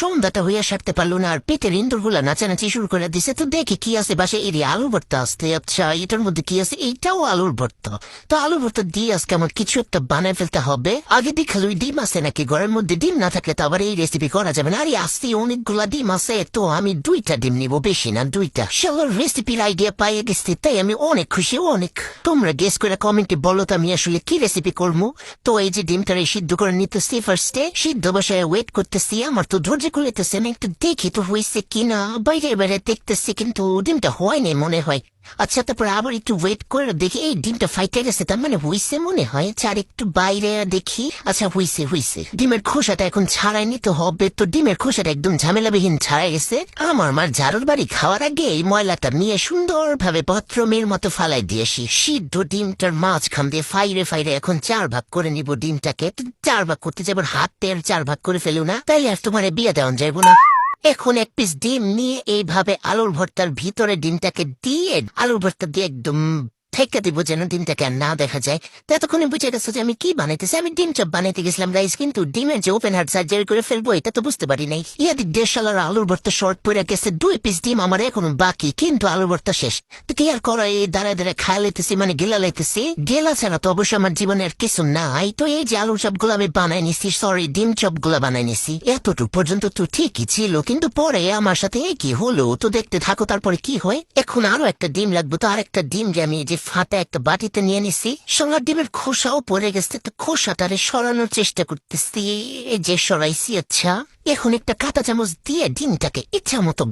সন্ধ্যাটা হইয়া সারতে পারলো না, আর পেটের ইন্দুরগুলা নাচানাচি শুরু করে দিছে। তো দেখি কি আছে বাসে, এই আলু ভর্তা আসতে। আচ্ছা, এটার মধ্যে কি আছে? এইটাও আলুর ভর্তা। তো আলু ভর্তা দিয়ে আজকে আমার কিছু একটা বানায় ফেলতে হবে। আগে দেখালো ডিম আছে নাকি ঘরের মধ্যে, ডিম না থাকলে তো আবার এই রেসিপি করা যাবে না। আরে আসতে অনেকগুলা ডিম আছে, তো আমি 2টা ডিম নিবো, বেশি না 2টা। শালার রেসিপির আইডিয়া পাইয়ে গেছি, তাই আমি অনেক খুশি অনেক। তোমরা গেস করে কমেন্টে বলো তো আমি আসলে কি রেসিপি করবো। তো এই যে ডিমটারে সিদ্ধ করে নিতেছি ফার্স্টে, সিদ্ধ বসায় ওয়েট করতেছি। আমার তো ধৈর্য কুলাইতেছে না, একটু দেখি তো হয়েছে কিনা। বাইরে বাইরে দেখতেছি কিন্তু ডিমটা হয়নি মনে হয়। আচ্ছা, তারপরে আবার একটু ওয়েট করে দেখি, এই ডিমটা ফাইটে গেছে, তার মানে হইছে মনে হয়। আর একটু বাইরে দেখি, আচ্ছা হইছে হইছে। ডিমের খোসাটা এখন ছাড়াই নিতে হবে। তো ডিমের খোসাটা একদম ঝামেলাবিহীন ছাড়াই গেছে। আমার মার ঝাড়ুর বাড়ি খাওয়ার আগে এই ময়লাটা নিয়ে সুন্দরভাবে বাথরুমের মতো ফালাই দিয়েছি। সিদ্ধ ডিমটার মাঝখান দিয়ে ফাইরে ফাইরে এখন 4 ভাগ করে নিব ডিমটাকে। 4 ভাগ করতে যাবার হাতের 4 ভাগ করে ফেলু না, তাইলে আর তোমার বিয়ে দেওয়া যাইব না। এখন এক পিস ডিম নিয়ে এইভাবে আলুর ভর্তার ভিতরে ডিমটাকে দিয়ে আলুর ভর্তা দিয়ে একদম ঠেকা দিব যেন ডিমটাকে আর না দেখা যায়। তো এতক্ষণে বুঝে গেছে যে আমি কি বানাইতেছি। আমি ডিম চপ বানাইতে গেছিলাম রাইস, কিন্তু ডিমের যে ওপেন হার্ট সার্জারি করে ফেলবো এটা তো বুঝতে পারি নাই। ইয়াদি 1.5 আলুর ভর্তা শর্ট পড়ে গেছে। 2 পিস ডিম আমার এখনো বাকি, কিন্তু আলুর ভর্তা শেষ। তো কি আর করা, এই দাঁড়ায় দাঁড়ায় খায় লাইতেছি, মানে গেলা লাইতেছি। গেলা ছাড়া তো অবশ্যই আমার জীবনে আর কিছু নাই। তো এই যে আলুর চপগুলো আমি বানাই নিছি, সরি ডিম চপগুলো বানাই নিছি। এতটুকু পর্যন্ত তো ঠিকই ছিল, কিন্তু পরে আমার সাথে কি হলো তো দেখতে থাকো তারপরে কি হয়। এখন আরো একটা ডিম লাগবে। তো আরেকটা ডিম যে আমি যে ফাটা একটা বাটিতে নিয়ে নিছি, সোনার ডিমের খোসাও পড়ে গেছে। তো খোসাটারে সরানোর চেষ্টা করতেছি, এই যে সরাইছি। আচ্ছা, এখন একটা কাঁটা চামচ দিয়ে ডিমটাকে ইচ্ছা মতো